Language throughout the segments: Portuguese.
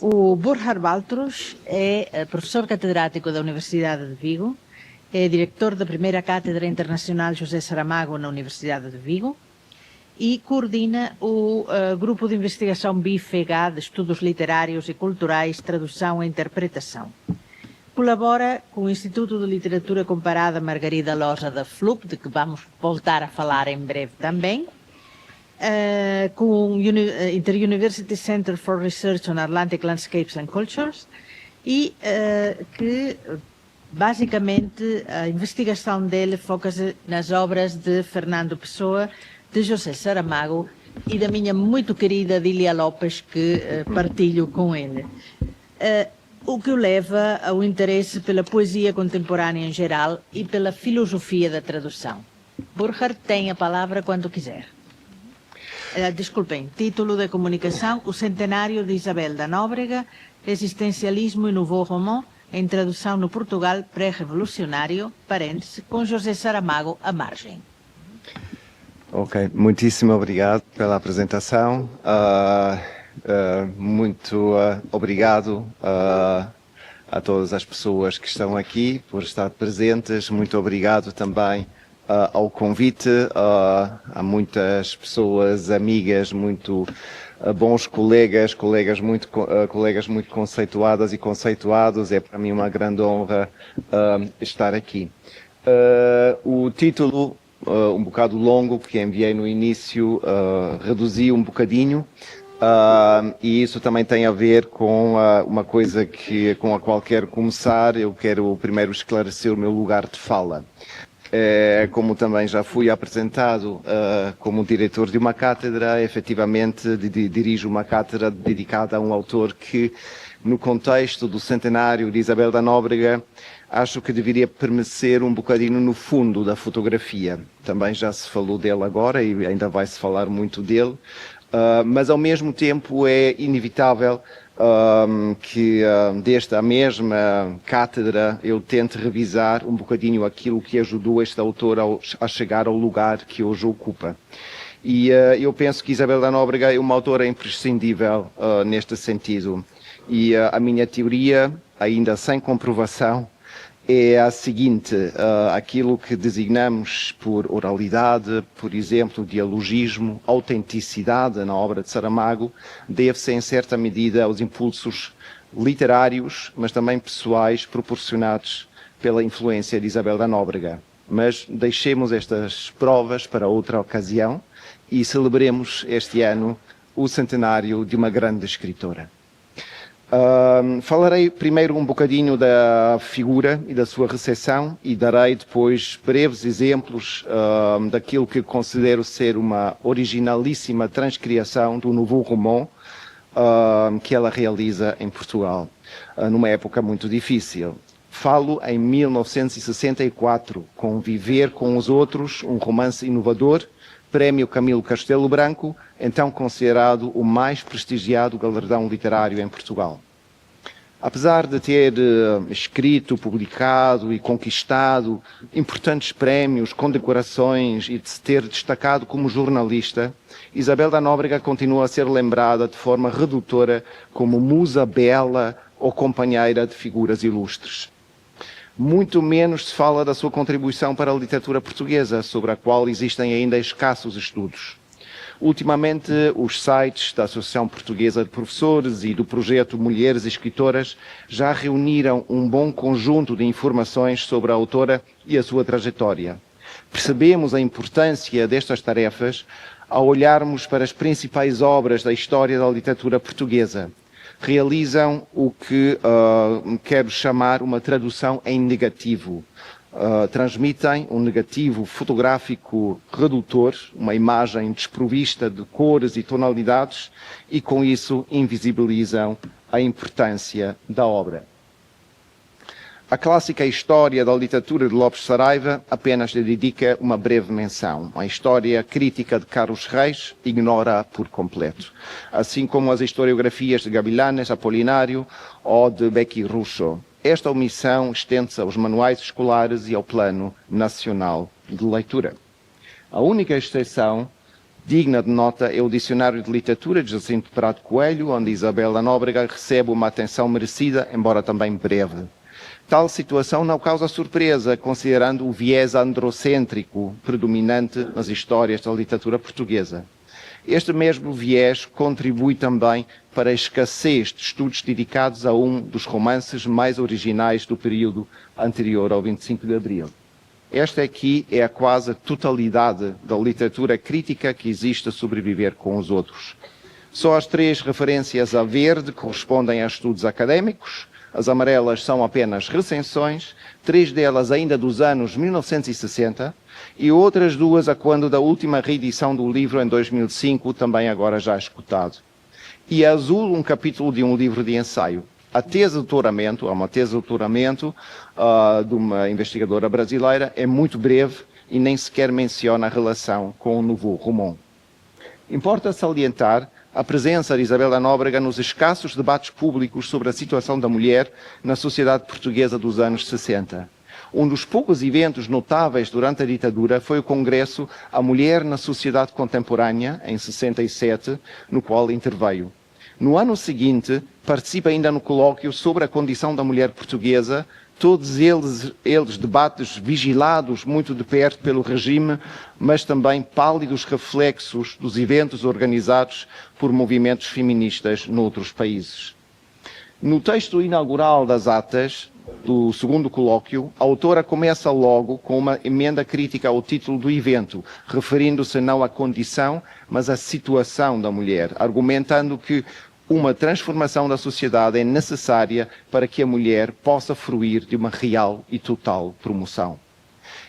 O Burkhard Baltrus é professor catedrático da Universidade de Vigo, é diretor da primeira Cátedra Internacional José Saramago na Universidade de Vigo e coordena o Grupo de Investigação BIFEGA de Estudos Literários e Culturais, Tradução e Interpretação. Colabora com o Instituto de Literatura Comparada Margarida Losa da FLUP, de que vamos voltar a falar em breve também, com o Inter-University Center for Research on Atlantic Landscapes and Cultures e que basicamente a investigação dele foca-se nas obras de Fernando Pessoa, de José Saramago e da minha muito querida Dília Lopes, que partilho com ele. O que o leva ao interesse pela poesia contemporânea em geral e pela filosofia da tradução. Burkhard tem a palavra quando quiser. Desculpem, título de comunicação: O Centenário de Isabel da Nóbrega, Existencialismo e Nouveau Roman, em tradução no Portugal pré-revolucionário, parêntese, com José Saramago à margem. Ok, muitíssimo obrigado pela apresentação. Muito obrigado a todas as pessoas que estão aqui por estar presentes. Muito obrigado também ao convite. Há muitas pessoas, amigas, muito bons colegas muito conceituadas e conceituados. É para mim uma grande honra estar aqui. O título, um bocado longo, que enviei no início, reduzi um bocadinho. E isso também tem a ver com uma coisa com a qual quero começar. Eu quero primeiro esclarecer o meu lugar de fala. Como também já fui apresentado como diretor de uma cátedra, efetivamente dirijo uma cátedra dedicada a um autor que, no contexto do centenário de Isabel da Nóbrega, acho que deveria permanecer um bocadinho no fundo da fotografia. Também já se falou dele agora e ainda vai se falar muito dele, mas ao mesmo tempo é inevitável que desta mesma cátedra eu tente revisar um bocadinho aquilo que ajudou este autor a chegar ao lugar que hoje ocupa. E eu penso que Isabel da Nóbrega é uma autora imprescindível neste sentido. E a minha teoria, ainda sem comprovação, é a seguinte: aquilo que designamos por oralidade, por exemplo, dialogismo, autenticidade na obra de Saramago, deve-se em certa medida aos impulsos literários, mas também pessoais, proporcionados pela influência de Isabel da Nóbrega. Mas deixemos estas provas para outra ocasião e celebremos este ano o centenário de uma grande escritora. Falarei primeiro um bocadinho da figura e da sua recepção e darei depois breves exemplos daquilo que considero ser uma originalíssima transcriação do Nouveau Roman que ela realiza em Portugal, numa época muito difícil. Falo em 1964, com Viver com os Outros, um romance inovador, Prémio Camilo Castelo Branco, então considerado o mais prestigiado galardão literário em Portugal. Apesar de ter escrito, publicado e conquistado importantes prémios, condecorações e de se ter destacado como jornalista, Isabel da Nóbrega continua a ser lembrada de forma redutora como musa bela ou companheira de figuras ilustres. Muito menos se fala da sua contribuição para a literatura portuguesa, sobre a qual existem ainda escassos estudos. Ultimamente, os sites da Associação Portuguesa de Professores e do projeto Mulheres Escritoras já reuniram um bom conjunto de informações sobre a autora e a sua trajetória. Percebemos a importância destas tarefas ao olharmos para as principais obras da história da literatura portuguesa. Realizam o que quero chamar uma tradução em negativo. Transmitem um negativo fotográfico redutor, uma imagem desprovista de cores e tonalidades, e com isso invisibilizam a importância da obra. A clássica História da Literatura de Lopes Saraiva apenas lhe dedica uma breve menção. A história crítica de Carlos Reis ignora por completo, assim como as historiografias de Gavilanes, Apolinário ou de Becky Russo. Esta omissão estende-se aos manuais escolares e ao Plano Nacional de Leitura. A única exceção Digna de nota é o Dicionário de Literatura de Jacinto Prado Coelho, onde Isabel da Nóbrega recebe uma atenção merecida, embora também breve. Tal situação não causa surpresa, considerando o viés androcêntrico predominante nas histórias da literatura portuguesa. Este mesmo viés contribui também para a escassez de estudos dedicados a um dos romances mais originais do período anterior ao 25 de Abril. Esta aqui é a quase totalidade da literatura crítica que existe a sobreviver com os outros. Só as 3 referências a verde correspondem a estudos académicos, as amarelas são apenas recensões, 3 delas ainda dos anos 1960, e outras 2 a quando da última reedição do livro em 2005, também agora já escutado. E azul, um capítulo de um livro de ensaio. A tese de doutoramento, uma tese de doutoramento de uma investigadora brasileira, é muito breve e nem sequer menciona a relação com o Nouveau Roman. Importa salientar a presença de Isabel da Nóbrega nos escassos debates públicos sobre a situação da mulher na sociedade portuguesa dos anos 60. Um dos poucos eventos notáveis durante a ditadura foi o Congresso A Mulher na Sociedade Contemporânea, em 67, no qual interveio. No ano seguinte, participa ainda no colóquio sobre a condição da mulher portuguesa, todos eles debates vigilados muito de perto pelo regime, mas também pálidos reflexos dos eventos organizados por movimentos feministas noutros países. No texto inaugural das atas do segundo colóquio, a autora começa logo com uma emenda crítica ao título do evento, referindo-se não à condição, mas à situação da mulher, argumentando que uma transformação da sociedade é necessária para que a mulher possa fruir de uma real e total promoção.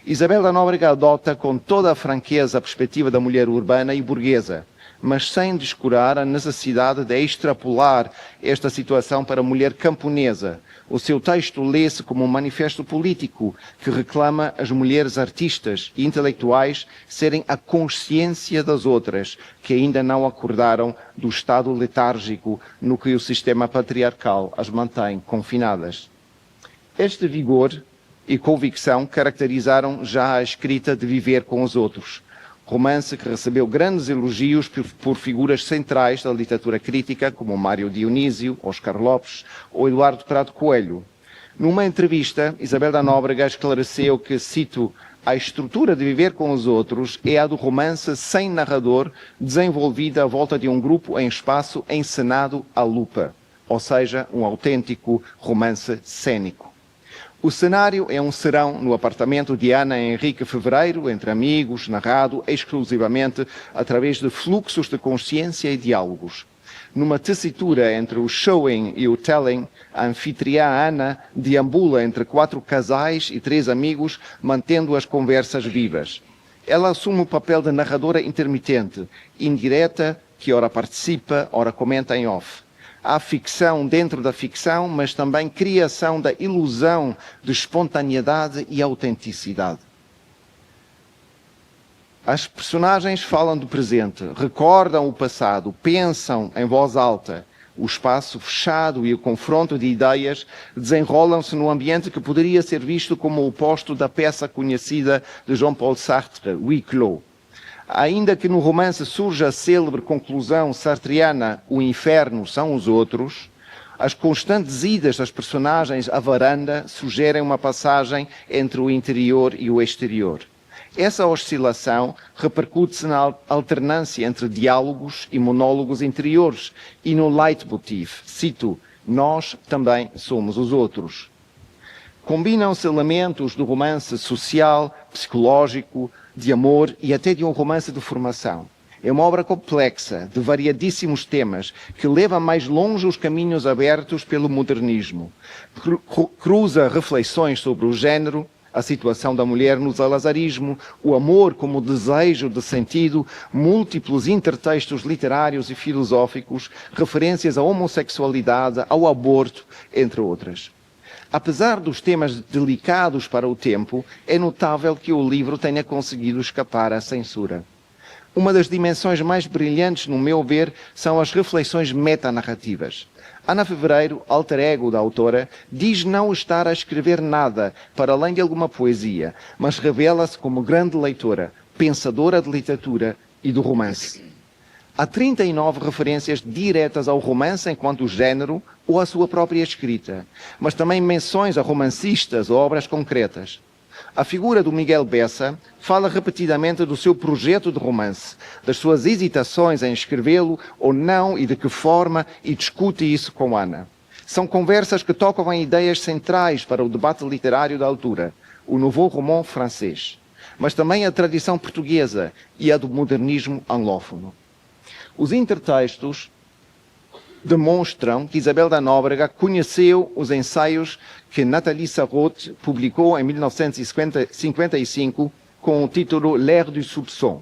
Isabel da Nóbrega adota com toda a franqueza a perspectiva da mulher urbana e burguesa, mas sem descurar a necessidade de extrapolar esta situação para a mulher camponesa. O seu texto lê-se como um manifesto político que reclama as mulheres artistas e intelectuais serem a consciência das outras, que ainda não acordaram do estado letárgico no que o sistema patriarcal as mantém confinadas. Este vigor e convicção caracterizaram já a escrita de Viver com os Outros, romance que recebeu grandes elogios por figuras centrais da literatura crítica, como Mário Dionísio, Oscar Lopes ou Eduardo Prado Coelho. Numa entrevista, Isabel da Nóbrega esclareceu que, cito, a estrutura de Viver com os Outros é a do romance sem narrador, desenvolvida à volta de um grupo em espaço encenado à lupa, ou seja, um autêntico romance cênico. O cenário é um serão no apartamento de Ana Henrique Fevereiro, entre amigos, narrado exclusivamente através de fluxos de consciência e diálogos. Numa tessitura entre o showing e o telling, a anfitriã Ana deambula entre 4 casais e 3 amigos, mantendo as conversas vivas. Ela assume o papel de narradora intermitente, indireta, que ora participa, ora comenta em off. Há ficção dentro da ficção, mas também criação da ilusão de espontaneidade e autenticidade. As personagens falam do presente, recordam o passado, pensam em voz alta. O espaço fechado e o confronto de ideias desenrolam-se num ambiente que poderia ser visto como o oposto da peça conhecida de Jean-Paul Sartre, Huis Clos. Ainda que no romance surja a célebre conclusão sartriana, o inferno são os outros, as constantes idas das personagens à varanda sugerem uma passagem entre o interior e o exterior. Essa oscilação repercute-se na alternância entre diálogos e monólogos interiores e no leitmotiv, cito, nós também somos os outros. Combinam-se elementos do romance social, psicológico, de amor e até de um romance de formação. É uma obra complexa, de variadíssimos temas, que leva mais longe os caminhos abertos pelo modernismo. Cruza reflexões sobre o género, a situação da mulher no salazarismo, o amor como desejo de sentido, múltiplos intertextos literários e filosóficos, referências à homossexualidade, ao aborto, entre outras. Apesar dos temas delicados para o tempo, é notável que o livro tenha conseguido escapar à censura. Uma das dimensões mais brilhantes, no meu ver, são as reflexões metanarrativas. Ana Fevereiro, alter ego da autora, diz não estar a escrever nada para além de alguma poesia, mas revela-se como grande leitora, pensadora de literatura e do romance. Há 39 referências diretas ao romance enquanto género ou à sua própria escrita, mas também menções a romancistas ou obras concretas. A figura do Miguel Bessa fala repetidamente do seu projeto de romance, das suas hesitações em escrevê-lo ou não e de que forma, e discute isso com Ana. São conversas que tocam em ideias centrais para o debate literário da altura, o nouveau roman francês, mas também a tradição portuguesa e a do modernismo anglófono. Os intertextos demonstram que Isabel da Nóbrega conheceu os ensaios que Nathalie Sarraute publicou em 1955 com o título L'ère du soupçon.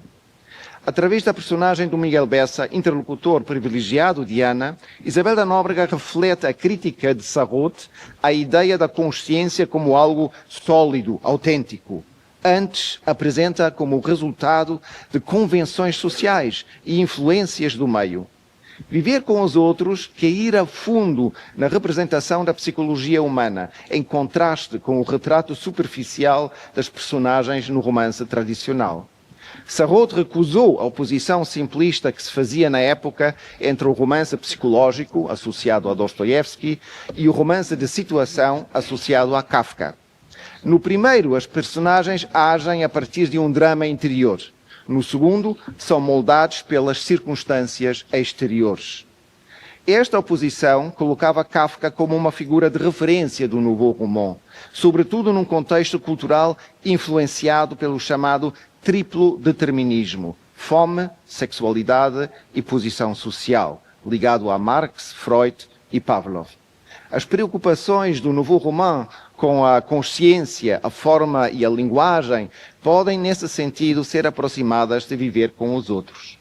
Através da personagem do Miguel Bessa, interlocutor privilegiado de Ana, Isabel da Nóbrega reflete a crítica de Sarraute à ideia da consciência como algo sólido, autêntico. Antes, apresenta como resultado de convenções sociais e influências do meio. Viver com os outros quer ir a fundo na representação da psicologia humana, em contraste com o retrato superficial das personagens no romance tradicional. Sarraute recusou a oposição simplista que se fazia na época entre o romance psicológico, associado a Dostoiévski, e o romance de situação, associado a Kafka. No primeiro, as personagens agem a partir de um drama interior. No segundo, são moldados pelas circunstâncias exteriores. Esta oposição colocava Kafka como uma figura de referência do nouveau roman, sobretudo num contexto cultural influenciado pelo chamado triplo determinismo: fome, sexualidade e posição social, ligado a Marx, Freud e Pavlov. As preocupações do nouveau roman com a consciência, a forma e a linguagem podem, nesse sentido, ser aproximadas de viver com os outros.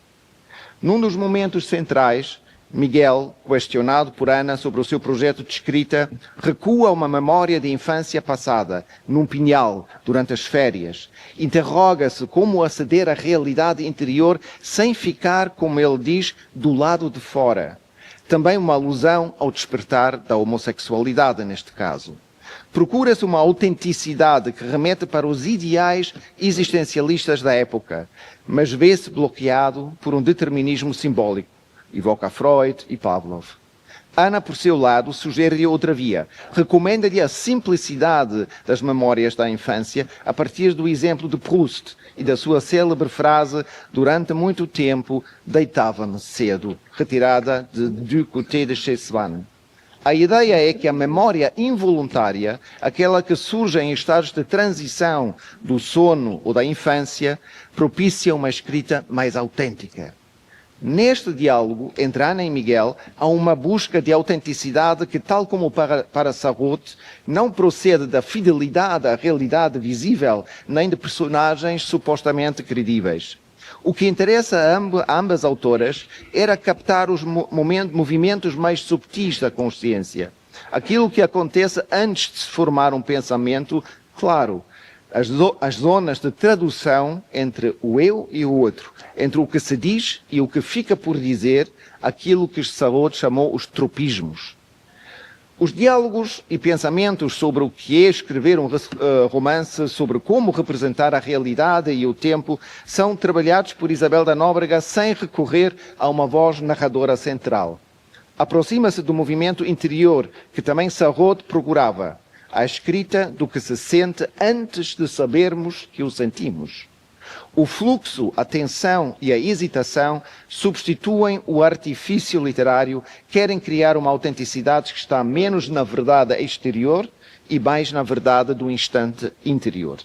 Num dos momentos centrais, Miguel, questionado por Ana sobre o seu projeto de escrita, recua uma memória de infância passada, num pinhal, durante as férias. Interroga-se como aceder à realidade interior sem ficar, como ele diz, do lado de fora. Também uma alusão ao despertar da homossexualidade, neste caso. Procura-se uma autenticidade que remete para os ideais existencialistas da época, mas vê-se bloqueado por um determinismo simbólico. Evoca Freud e Pavlov. Ana, por seu lado, sugere-lhe outra via. Recomenda-lhe a simplicidade das memórias da infância a partir do exemplo de Proust e da sua célebre frase: durante muito tempo deitava-me cedo, retirada de Du côté de chez Swann. A ideia é que a memória involuntária, aquela que surge em estados de transição do sono ou da infância, propicia uma escrita mais autêntica. Neste diálogo entre Ana e Miguel, há uma busca de autenticidade que, tal como para Sarraute, não procede da fidelidade à realidade visível, nem de personagens supostamente credíveis. O que interessa a ambas autoras era captar os movimentos mais subtis da consciência. Aquilo que acontece antes de se formar um pensamento claro. As zonas de tradução entre o eu e o outro, entre o que se diz e o que fica por dizer, aquilo que Sarraute chamou os tropismos. Os diálogos e pensamentos sobre o que é escrever um romance, sobre como representar a realidade e o tempo, são trabalhados por Isabel da Nóbrega sem recorrer a uma voz narradora central. Aproxima-se do movimento interior que também Sarraute procurava, a escrita do que se sente antes de sabermos que o sentimos. O fluxo, a tensão e a hesitação substituem o artifício literário, querem criar uma autenticidade que está menos na verdade exterior e mais na verdade do instante interior.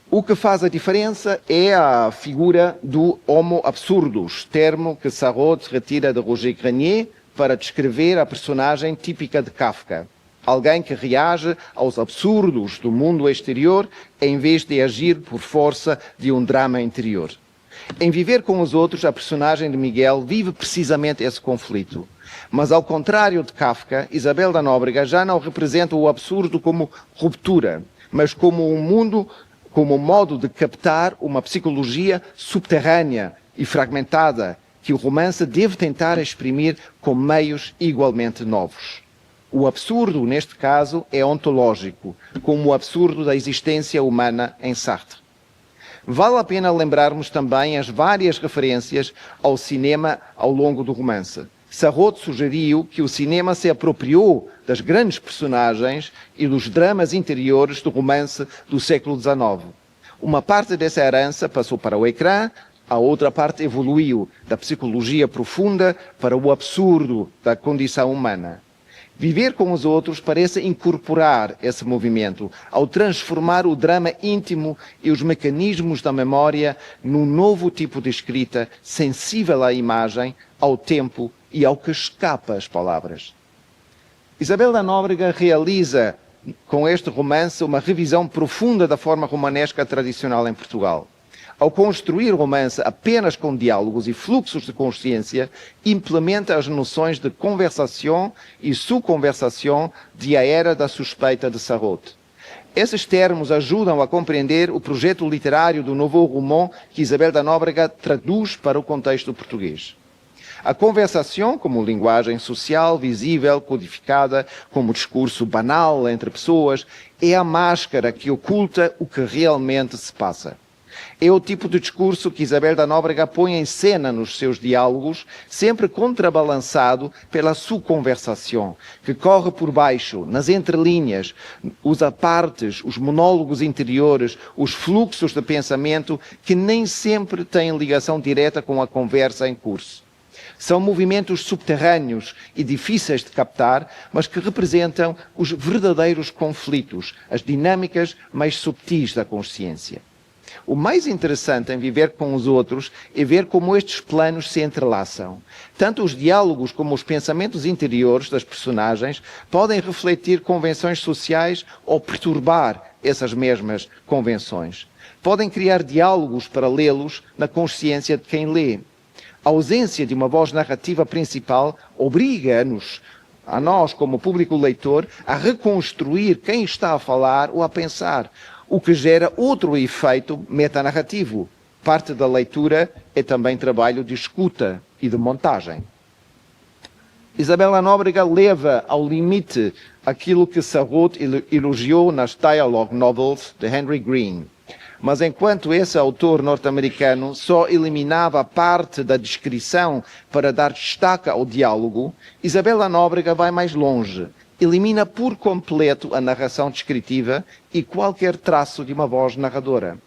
O que faz a diferença é a figura do homo absurdus, termo que Sarraute retira de Roger Grenier para descrever a personagem típica de Kafka. Alguém que reage aos absurdos do mundo exterior em vez de agir por força de um drama interior. Em Viver com os Outros, a personagem de Miguel vive precisamente esse conflito. Mas, ao contrário de Kafka, Isabel da Nóbrega já não representa o absurdo como ruptura, mas como um mundo, como um modo de captar uma psicologia subterrânea e fragmentada que o romance deve tentar exprimir com meios igualmente novos. O absurdo, neste caso, é ontológico, como o absurdo da existência humana em Sartre. Vale a pena lembrarmos também as várias referências ao cinema ao longo do romance. Sarraute sugeriu que o cinema se apropriou das grandes personagens e dos dramas interiores do romance do século XIX. Uma parte dessa herança passou para o ecrã, a outra parte evoluiu da psicologia profunda para o absurdo da condição humana. Viver com os outros parece incorporar esse movimento, ao transformar o drama íntimo e os mecanismos da memória num novo tipo de escrita sensível à imagem, ao tempo e ao que escapa às palavras. Isabel da Nóbrega realiza, com este romance, uma revisão profunda da forma romanesca tradicional em Portugal. Ao construir o romance apenas com diálogos e fluxos de consciência, implementa as noções de conversação e sous-conversação de A Era da Suspeita de Sarraute. Esses termos ajudam a compreender o projeto literário do Nouveau Roman que Isabel da Nóbrega traduz para o contexto português. A conversação, como linguagem social, visível, codificada, como discurso banal entre pessoas, é a máscara que oculta o que realmente se passa. É o tipo de discurso que Isabel da Nóbrega põe em cena nos seus diálogos, sempre contrabalançado pela sua conversação, que corre por baixo, nas entrelinhas, os apartes, os monólogos interiores, os fluxos de pensamento que nem sempre têm ligação direta com a conversa em curso. São movimentos subterrâneos e difíceis de captar, mas que representam os verdadeiros conflitos, as dinâmicas mais subtis da consciência. O mais interessante em viver com os outros é ver como estes planos se entrelaçam. Tanto os diálogos como os pensamentos interiores das personagens podem refletir convenções sociais ou perturbar essas mesmas convenções. Podem criar diálogos paralelos na consciência de quem lê. A ausência de uma voz narrativa principal obriga-nos, a nós como público leitor, a reconstruir quem está a falar ou a pensar, o que gera outro efeito metanarrativo. Parte da leitura é também trabalho de escuta e de montagem. Isabel da Nóbrega leva ao limite aquilo que Sarraute elogiou nas dialogue novels de Henry Green. Mas enquanto esse autor norte-americano só eliminava parte da descrição para dar destaque ao diálogo, Isabel da Nóbrega vai mais longe. Elimina por completo a narração descritiva e qualquer traço de uma voz narradora.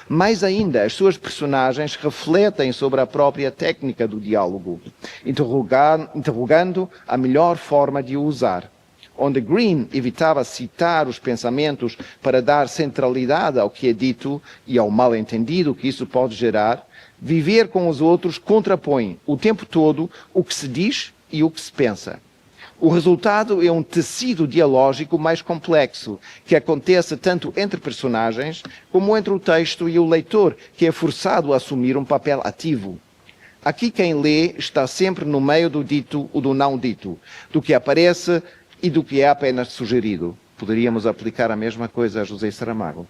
Mais ainda, as suas personagens refletem sobre a própria técnica do diálogo, interrogando a melhor forma de o usar. Onde Green evitava citar os pensamentos para dar centralidade ao que é dito e ao mal-entendido que isso pode gerar, viver com os outros contrapõe o tempo todo o que se diz e o que se pensa. O resultado é um tecido dialógico mais complexo, que acontece tanto entre personagens como entre o texto e o leitor, que é forçado a assumir um papel ativo. Aqui quem lê está sempre no meio do dito ou do não dito, do que aparece e do que é apenas sugerido. Poderíamos aplicar a mesma coisa a José Saramago.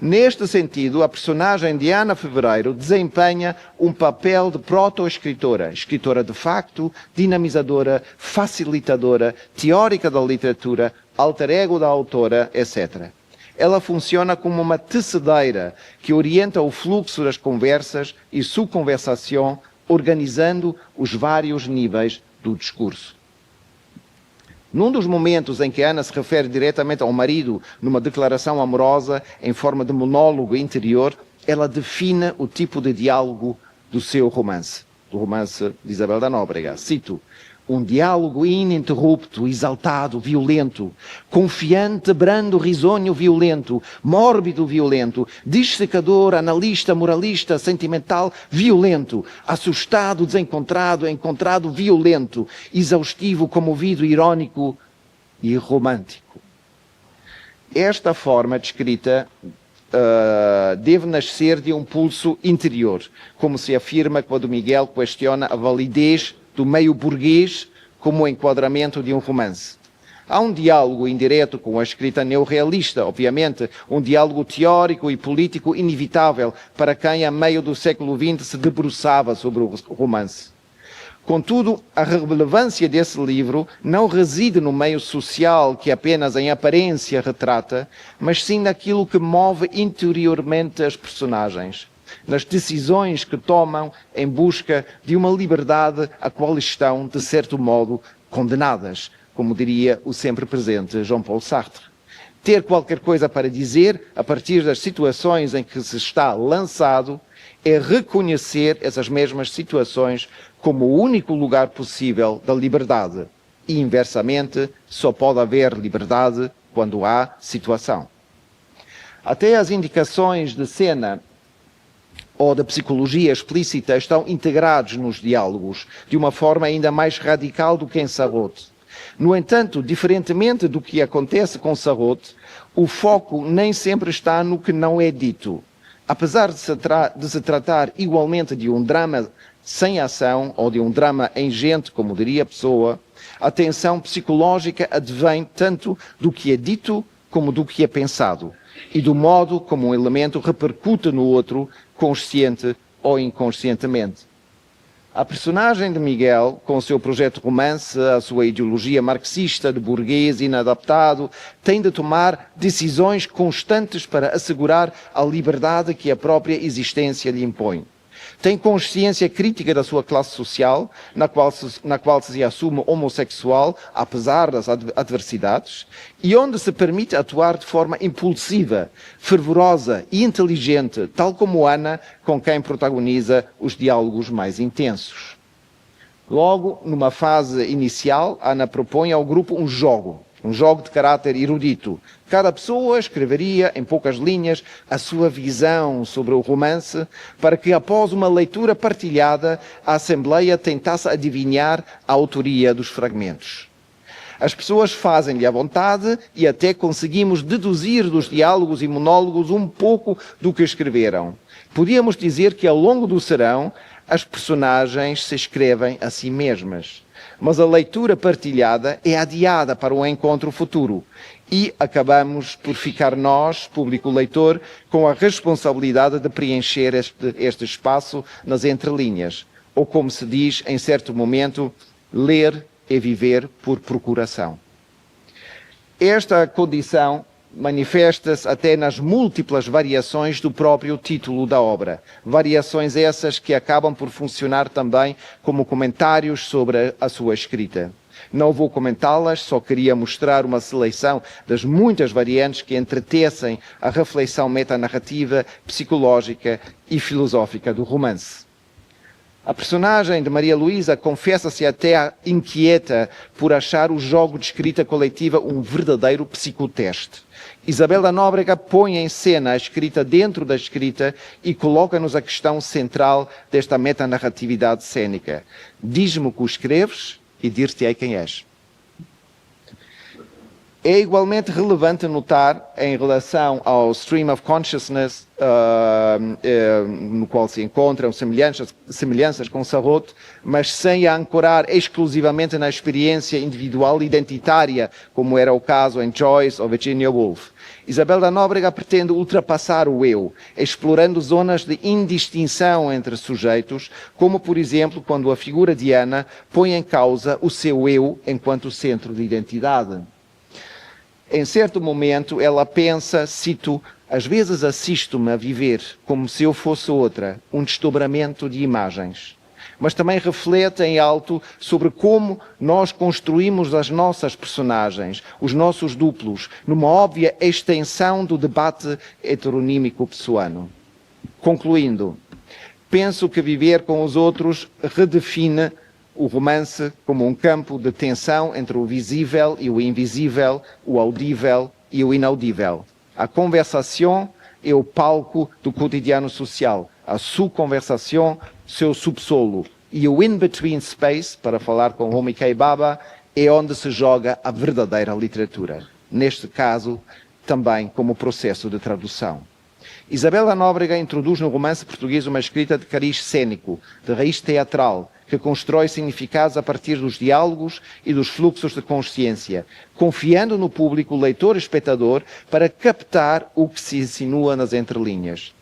Neste sentido, a personagem de Ana Fevereiro desempenha um papel de proto-escritora, escritora de facto, dinamizadora, facilitadora, teórica da literatura, alter ego da autora, etc. Ela funciona como uma tecedeira que orienta o fluxo das conversas e sua conversação, organizando os vários níveis do discurso. Num dos momentos em que Ana se refere diretamente ao marido numa declaração amorosa em forma de monólogo interior, ela define o tipo de diálogo do seu romance, do romance de Isabel da Nóbrega. Cito: um diálogo ininterrupto, exaltado, violento, confiante, brando, risonho, violento, mórbido, violento, dissecador, analista, moralista, sentimental, violento, assustado, desencontrado, encontrado, violento, exaustivo, comovido, irônico e romântico. Esta forma de escrita deve nascer de um pulso interior, como se afirma quando Miguel questiona a validez do meio burguês como enquadramento de um romance. Há um diálogo indireto com a escrita neorrealista, obviamente, um diálogo teórico e político inevitável para quem, a meio do século XX, se debruçava sobre o romance. Contudo, a relevância desse livro não reside no meio social que apenas em aparência retrata, mas sim naquilo que move interiormente as personagens, nas decisões que tomam em busca de uma liberdade a qual estão, de certo modo, condenadas, como diria o sempre presente Jean Paul Sartre. Ter qualquer coisa para dizer a partir das situações em que se está lançado é reconhecer essas mesmas situações como o único lugar possível da liberdade. E, inversamente, só pode haver liberdade quando há situação. Até as indicações de cena ou da psicologia explícita estão integrados nos diálogos, de uma forma ainda mais radical do que em Sarraute. No entanto, diferentemente do que acontece com Sarraute, o foco nem sempre está no que não é dito. Apesar de se tratar igualmente de um drama sem ação ou de um drama engente, como diria Pessoa, a tensão psicológica advém tanto do que é dito como do que é pensado e do modo como um elemento repercute no outro, consciente ou inconscientemente. A personagem de Miguel, com o seu projeto romance, a sua ideologia marxista de burguês inadaptado, tem de tomar decisões constantes para assegurar a liberdade que a própria existência lhe impõe. Tem consciência crítica da sua classe social, na qual se assume homossexual, apesar das adversidades, e onde se permite atuar de forma impulsiva, fervorosa e inteligente, tal como Ana, com quem protagoniza os diálogos mais intensos. Logo, numa fase inicial, Ana propõe ao grupo um jogo de caráter erudito. Cada pessoa escreveria, em poucas linhas, a sua visão sobre o romance, para que, após uma leitura partilhada, a Assembleia tentasse adivinhar a autoria dos fragmentos. As pessoas fazem-lhe à vontade e até conseguimos deduzir dos diálogos e monólogos um pouco do que escreveram. Podíamos dizer que, ao longo do serão, as personagens se escrevem a si mesmas. Mas a leitura partilhada é adiada para um encontro futuro e acabamos por ficar nós, público leitor, com a responsabilidade de preencher este espaço nas entrelinhas. Ou, como se diz em certo momento, ler é viver por procuração. Esta condição manifesta-se até nas múltiplas variações do próprio título da obra. Variações essas que acabam por funcionar também como comentários sobre a sua escrita. Não vou comentá-las, só queria mostrar uma seleção das muitas variantes que entretecem a reflexão metanarrativa, psicológica e filosófica do romance. A personagem de Maria Luísa confessa-se até inquieta por achar o jogo de escrita coletiva um verdadeiro psicoteste. Isabel da Nóbrega põe em cena a escrita dentro da escrita e coloca-nos a questão central desta metanarratividade cênica. Diz-me o que escreves e dir-te-ei quem és. É igualmente relevante notar, em relação ao Stream of Consciousness, no qual se encontram semelhanças com Sarraute, mas sem a ancorar exclusivamente na experiência individual identitária, como era o caso em Joyce ou Virginia Woolf. Isabel da Nóbrega pretende ultrapassar o eu, explorando zonas de indistinção entre sujeitos, como, por exemplo, quando a figura de Ana põe em causa o seu eu enquanto centro de identidade. Em certo momento, ela pensa, cito, às vezes assisto-me a viver como se eu fosse outra, um desdobramento de imagens. Mas também reflete em alto sobre como nós construímos as nossas personagens, os nossos duplos, numa óbvia extensão do debate heteronímico pessoano. Concluindo, penso que viver com os outros redefine o romance como um campo de tensão entre o visível e o invisível, o audível e o inaudível. A conversação é o palco do cotidiano social, a subconversação, seu subsolo. E o in-between space, para falar com Homi K. Bhabha, é onde se joga a verdadeira literatura. Neste caso, também como processo de tradução. Isabel da Nóbrega introduz no romance português uma escrita de cariz cênico, de raiz teatral, que constrói significados a partir dos diálogos e dos fluxos de consciência, confiando no público leitor e espectador para captar o que se insinua nas entrelinhas.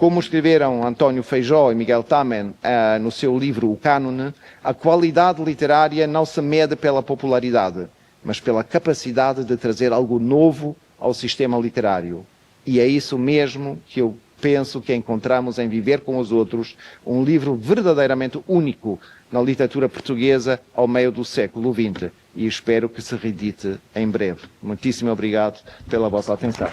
Como escreveram António Feijó e Miguel Tamen no seu livro O Cânone, a qualidade literária não se mede pela popularidade, mas pela capacidade de trazer algo novo ao sistema literário. E é isso mesmo que eu penso que encontramos em Viver com os Outros, um livro verdadeiramente único na literatura portuguesa ao meio do século XX. E espero que se reedite em breve. Muitíssimo obrigado pela vossa atenção.